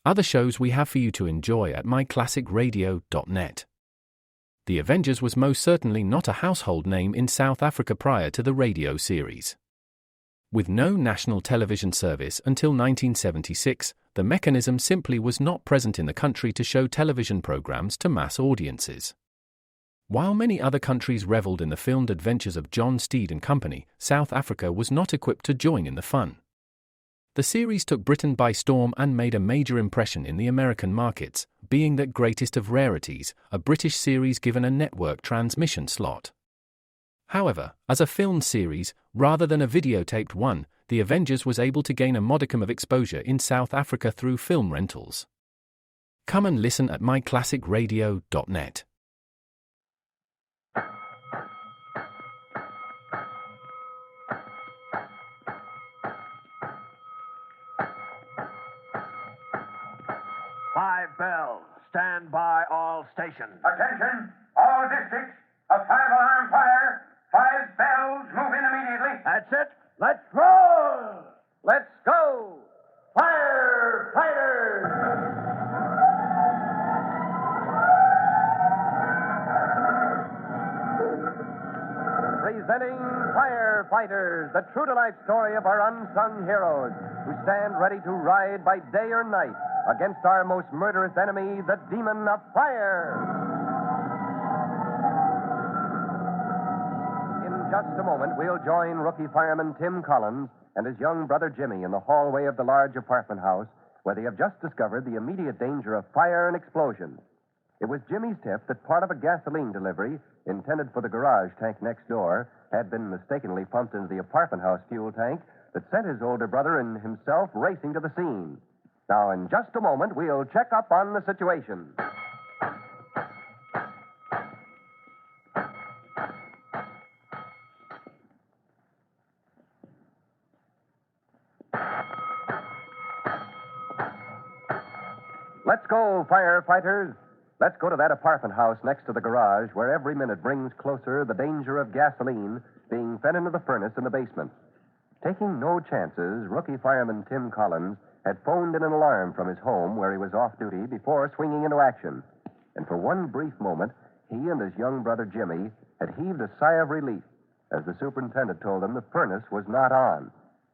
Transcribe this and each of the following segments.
Other shows we have for you to enjoy at myclassicradio.net. The Avengers was most certainly not a household name in South Africa prior to the radio series. With no national television service until 1976, the mechanism simply was not present in the country to show television programs to mass audiences. While many other countries reveled in the filmed adventures of John Steed and company, South Africa was not equipped to join in the fun. The series took Britain by storm and made a major impression in the American markets, being that greatest of rarities, a British series given a network transmission slot. However, as a filmed series, rather than a videotaped one, The Avengers was able to gain a modicum of exposure in South Africa through film rentals. Come and listen at myclassicradio.net. Five bells. Stand by all stations. Attention, all districts. A 5-alarm fire. 5 bells. Move in immediately. That's it. Let's roll. Let's go. Firefighters. Presenting Firefighters, the true-to-life story of our unsung heroes who stand ready to ride by day or night against our most murderous enemy, the demon of fire. In just a moment, we'll join rookie fireman Tim Collins and his young brother Jimmy in the hallway of the large apartment house where they have just discovered the immediate danger of fire and explosion. It was Jimmy's tip that part of a gasoline delivery intended for the garage tank next door had been mistakenly pumped into the apartment house fuel tank that sent his older brother and himself racing to the scene. Now, in just a moment, we'll check up on the situation. Let's go, firefighters. Let's go to that apartment house next to the garage where every minute brings closer the danger of gasoline being fed into the furnace in the basement. Taking no chances, rookie fireman Tim Collins had phoned in an alarm from his home where he was off duty before swinging into action. And for one brief moment, he and his young brother Jimmy had heaved a sigh of relief as the superintendent told them the furnace was not on.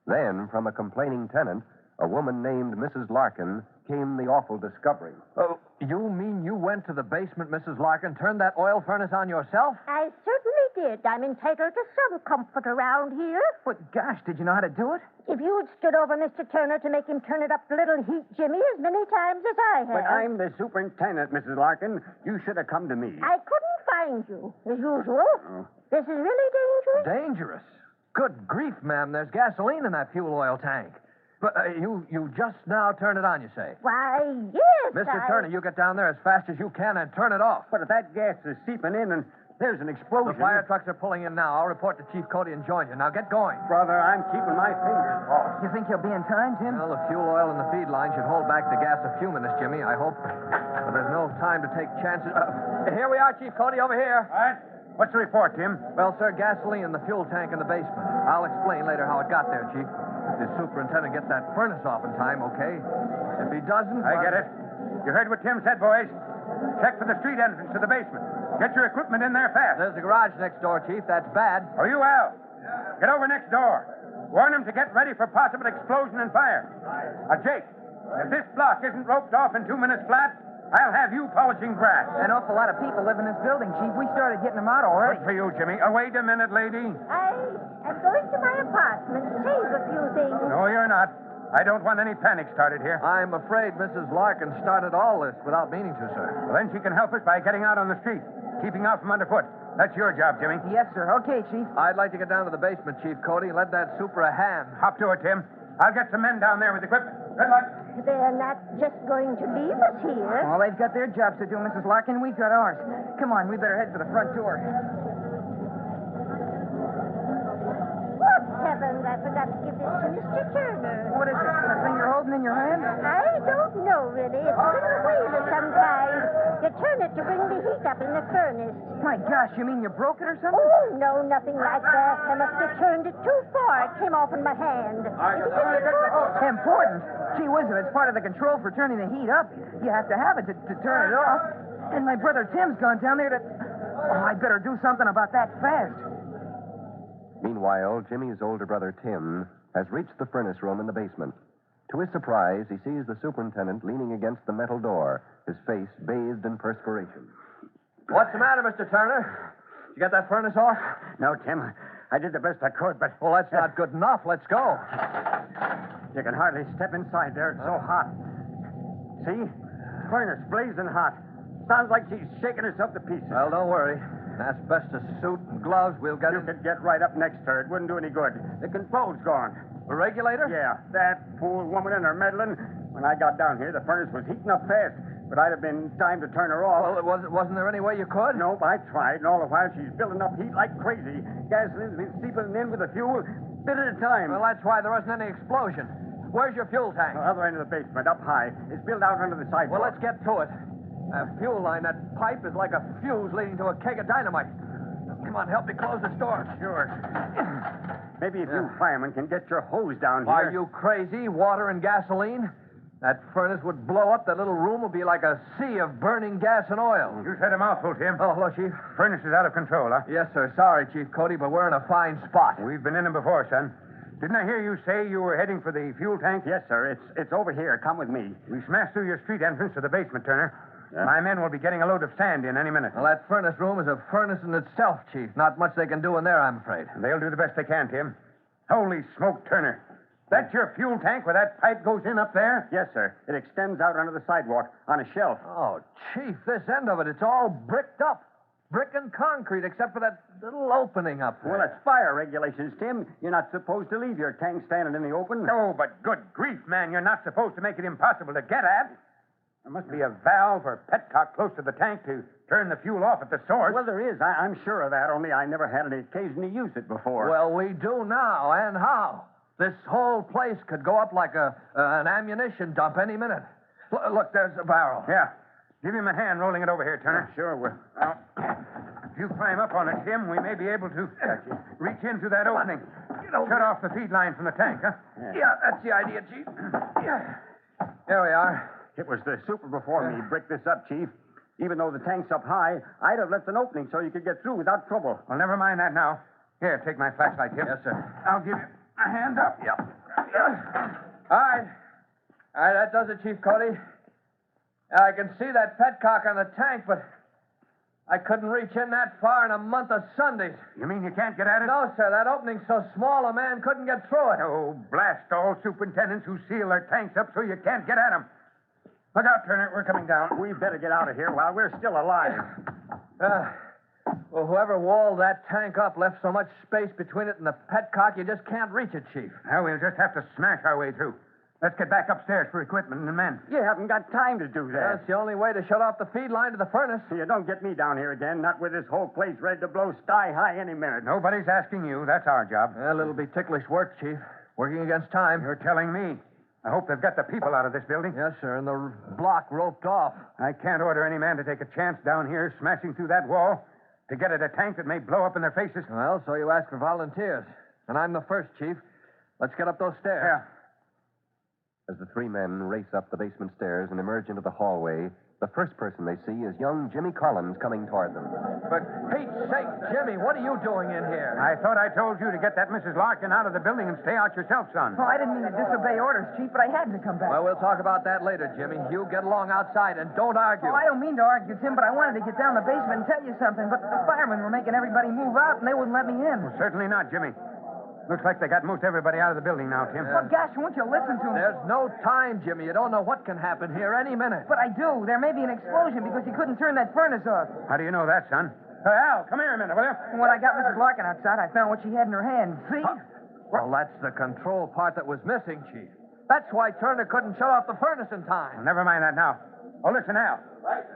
Then, from a complaining tenant, a woman named Mrs. Larkin, came the awful discovery. Oh, you mean you went to the basement, Mrs. Larkin, turned that oil furnace on yourself? I certainly did. I'm entitled to some comfort around here. But gosh, did you know how to do it? If you had stood over Mr. Turner to make him turn it up a little heat, Jimmy, as many times as I have. But I'm the superintendent, Mrs. Larkin. You should have come to me. I couldn't find you, as usual. This is really dangerous. Dangerous? Good grief, ma'am. There's gasoline in that fuel oil tank. But you just now turned it on, you say? Why, yes, Mr. Turner, you get down there as fast as you can and turn it off. But if that gas is seeping in and there's an explosion... The fire trucks are pulling in now. I'll report to Chief Cody and join you. Now get going. Brother, I'm keeping my fingers crossed. You think you'll be in time, Tim? Well, the fuel oil in the feed line should hold back the gas of fuming, Jimmy, I hope. But there's no time to take chances. Here we are, Chief Cody, over here. All right. What's the report, Tim? Well, sir, gasoline in the fuel tank in the basement. I'll explain later how it got there, Chief. If the superintendent gets that furnace off in time, okay? If he doesn't... I get it. You heard what Tim said, boys. Check for the street entrance to the basement. Get your equipment in there fast. There's the garage next door, Chief. That's bad. Oh, you, Al? Get over next door. Warn them to get ready for possible explosion and fire. Jake, if this block isn't roped off in 2 minutes flat, I'll have you polishing brass. An awful lot of people live in this building, Chief. We started getting them out already. Good for you, Jimmy. Wait a minute, lady. I am going to my apartment to save a few things. No, you're not. I don't want any panic started here. I'm afraid Mrs. Larkin started all this without meaning to, sir. Well, then she can help us by getting out on the street, keeping out from underfoot. That's your job, Jimmy. Yes, sir. Okay, Chief. I'd like to get down to the basement, Chief Cody, and let that super a hand. Hop to it, Tim. I'll get some men down there with equipment. Good luck. They're not just going to leave us here. Well, they've got their jobs to do, Mrs. Larkin. We've got ours. Come on, we better head for the front door. Good heavens, I forgot to give this to Mr. Turner. What is it? That thing you're holding in your hand? I don't know, really. It's been a whaler sometimes. to turn it to bring the heat up in the furnace. My gosh, you mean you broke it or something? Oh, no, nothing like that. I must have turned it too far. It came off in my hand. Important. Gee whiz, if it's part of the control for turning the heat up, you have to have it to turn it off. And my brother Tim's gone down there to... Oh, I better do something about that fast. Meanwhile, Jimmy's older brother, Tim, has reached the furnace room in the basement. To his surprise, he sees the superintendent leaning against the metal door, his face bathed in perspiration. What's the matter, Mr. Turner? Did you get that furnace off? No, Tim. I did the best I could, but... Well, that's not good enough. Let's go. You can hardly step inside there. It's so hot. See? Furnace blazing hot. Sounds like she's shaking herself to pieces. Well, don't worry. Asbestos suit and gloves, we'll get You it. could get right up next to her. It wouldn't do any good. The control's gone. The regulator? Yeah, that fool woman and her meddling. When I got down here, the furnace was heating up fast, but I'd have been time to turn her off. Well, wasn't there any way you could? Nope, I tried, and all the while she's building up heat like crazy. Gasoline's been seeping in with the fuel, bit at a time. Well, that's why there wasn't any explosion. Where's your fuel tank? Other end of the basement, up high. It's built out under the sidewalk. Well, let's get to it. That fuel line, that pipe is like a fuse leading to a keg of dynamite. Come on, help me close this door. Sure. Maybe if you firemen can get your hose down here. Are you crazy? Water and gasoline? That furnace would blow up. That little room would be like a sea of burning gas and oil. You said a mouthful, Tim. Oh, hello, Chief. Furnace is out of control, huh? Yes, sir. Sorry, Chief Cody, but we're in a fine spot. We've been in them before, son. Didn't I hear you say you were heading for the fuel tank? Yes, sir. It's over here. Come with me. We smashed through your street entrance to the basement, Turner. Yeah? My men will be getting a load of sand in any minute. Well, that furnace room is a furnace in itself, Chief. Not much they can do in there, I'm afraid. They'll do the best they can, Tim. Holy smoke, Turner. That's your fuel tank where that pipe goes in up there? Yes, sir. It extends out onto the sidewalk on a shelf. Oh, Chief, this end of it's all bricked up. Brick and concrete, except for that little opening up there. Well, it's fire regulations, Tim. You're not supposed to leave your tank standing in the open. No, but good grief, man. You're not supposed to make it impossible to get at. There must be a valve or petcock close to the tank to turn the fuel off at the source. Well, there is. I'm sure of that, only I never had any occasion to use it before. Well, we do now, and how? This whole place could go up like an ammunition dump any minute. Look, there's a barrel. Yeah. Give him a hand rolling it over here, Turner. Sure. If you climb up on it, Tim, we may be able to reach into that opening. Cut off the feed line from the tank, huh? Yeah, that's the idea, Chief. Yeah. Here we are. It was the super before me bricked this up, Chief. Even though the tank's up high, I'd have left an opening so you could get through without trouble. Well, never mind that now. Here, take my flashlight, Tim. Yes, sir. I'll give you a hand up. Yep. All right, that does it, Chief Cody. I can see that petcock on the tank, but I couldn't reach in that far in a month of Sundays. You mean you can't get at it? No, sir. That opening's so small a man couldn't get through it. Oh, blast all superintendents who seal their tanks up so you can't get at them. Look out, Turner. We're coming down. We better get out of here while we're still alive. Well, whoever walled that tank up left so much space between it and the petcock, you just can't reach it, Chief. Well, we'll just have to smash our way through. Let's get back upstairs for equipment and men. You haven't got time to do that. That's the only way to shut off the feed line to the furnace. You don't get me down here again, not with this whole place ready to blow sky high any minute. Nobody's asking you. That's our job. Well, it'll be ticklish work, Chief. Working against time. You're telling me. I hope they've got the people out of this building. Yes, sir, and the block roped off. I can't order any man to take a chance down here smashing through that wall to get at a tank that may blow up in their faces. Well, so you ask for volunteers. And I'm the first, Chief. Let's get up those stairs. Yeah. As the three men race up the basement stairs and emerge into the hallway, the first person they see is young Jimmy Collins coming toward them. For Pete's sake, Jimmy, what are you doing in here? I thought I told you to get that Mrs. Larkin out of the building and stay out yourself, son. Oh, I didn't mean to disobey orders, Chief, but I had to come back. Well, we'll talk about that later, Jimmy. You get along outside and don't argue. Oh, I don't mean to argue, Tim, but I wanted to get down the basement and tell you something. But the firemen were making everybody move out, and they wouldn't let me in. Well, certainly not, Jimmy. Looks like they got most everybody out of the building now, Tim. Well, gosh, won't you listen to me? There's no time, Jimmy. You don't know what can happen here any minute. But I do. There may be an explosion because you couldn't turn that furnace off. How do you know that, son? Al, come here a minute, will you? When I got Mrs. Larkin outside, I found what she had in her hand. See? Well, that's the control part that was missing, Chief. That's why Turner couldn't shut off the furnace in time. Well, never mind that now. Oh, listen, Al.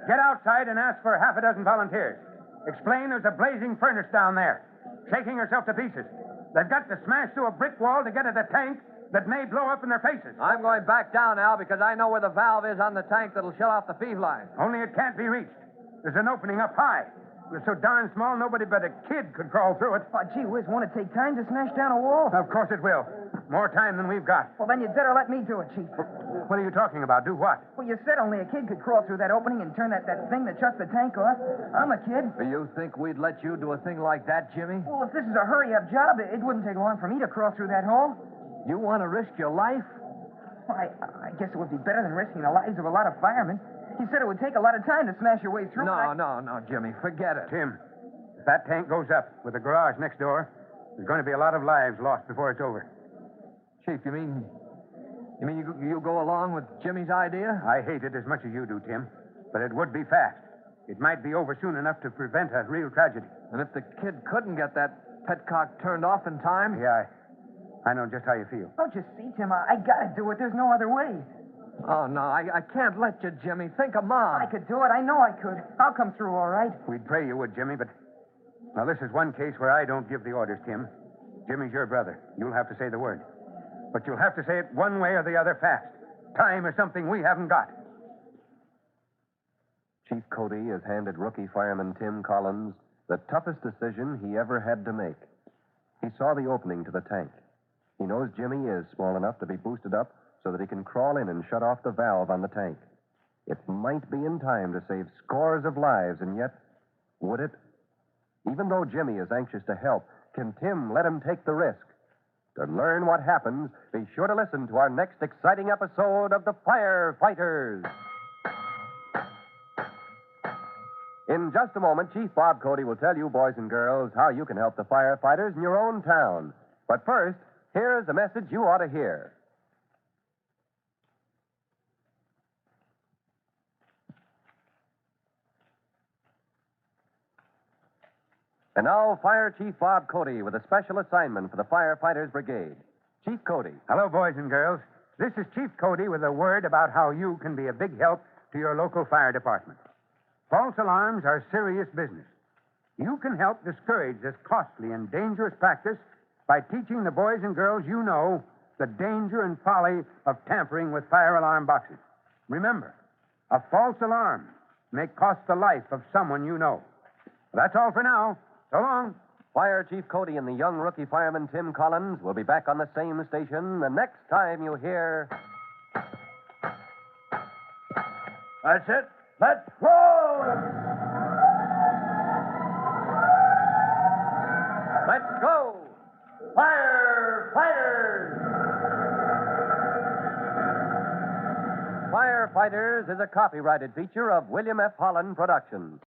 Get outside and ask for half a dozen volunteers. Explain there's a blazing furnace down there, shaking herself to pieces. They've got to smash through a brick wall to get at a tank that may blow up in their faces. I'm going back down, Al, because I know where the valve is on the tank that'll shut off the feed line. Only it can't be reached. There's an opening up high. It was so darn small, nobody but a kid could crawl through it. Oh, gee whiz, won't it take time to smash down a wall? Of course it will. More time than we've got. Well, then you'd better let me do it, Chief. What are you talking about? Do what? Well, you said only a kid could crawl through that opening and turn that thing that shuts the tank off. I'm a kid. You think we'd let you do a thing like that, Jimmy? Well, if this is a hurry-up job, it wouldn't take long for me to crawl through that hole. You want to risk your life? Well, I guess it would be better than risking the lives of a lot of firemen. You said it would take a lot of time to smash your way through. No, Jimmy. Forget it. Tim, if that tank goes up with the garage next door, there's going to be a lot of lives lost before it's over. Chief, you mean you go along with Jimmy's idea? I hate it as much as you do, Tim, but it would be fast. It might be over soon enough to prevent a real tragedy. And if the kid couldn't get that petcock turned off in time? Yeah, I know just how you feel. Don't you see, Tim? I gotta do it. There's no other way. Oh, no, I can't let you, Jimmy. Think of Mom. I could do it. I know I could. I'll come through all right. We'd pray you would, Jimmy, but... Now, this is one case where I don't give the orders, Tim. Jimmy's your brother. You'll have to say the word. But you'll have to say it one way or the other fast. Time is something we haven't got. Chief Cody has handed rookie fireman Tim Collins the toughest decision he ever had to make. He saw the opening to the tank. He knows Jimmy is small enough to be boosted up so that he can crawl in and shut off the valve on the tank. It might be in time to save scores of lives, and yet, would it? Even though Jimmy is anxious to help, can Tim let him take the risk? To learn what happens, be sure to listen to our next exciting episode of The Firefighters. In just a moment, Chief Bob Cody will tell you, boys and girls, how you can help the firefighters in your own town. But first, here's a message you ought to hear. And now, Fire Chief Bob Cody with a special assignment for the Firefighters Brigade. Chief Cody. Hello, boys and girls. This is Chief Cody with a word about how you can be a big help to your local fire department. False alarms are serious business. You can help discourage this costly and dangerous practice by teaching the boys and girls you know the danger and folly of tampering with fire alarm boxes. Remember, a false alarm may cost the life of someone you know. That's all for now. So long. Fire Chief Cody and the young rookie fireman Tim Collins will be back on the same station the next time you hear... That's it. Let's roll! Let's go! Firefighters! Firefighters is a copyrighted feature of William F. Holland Productions.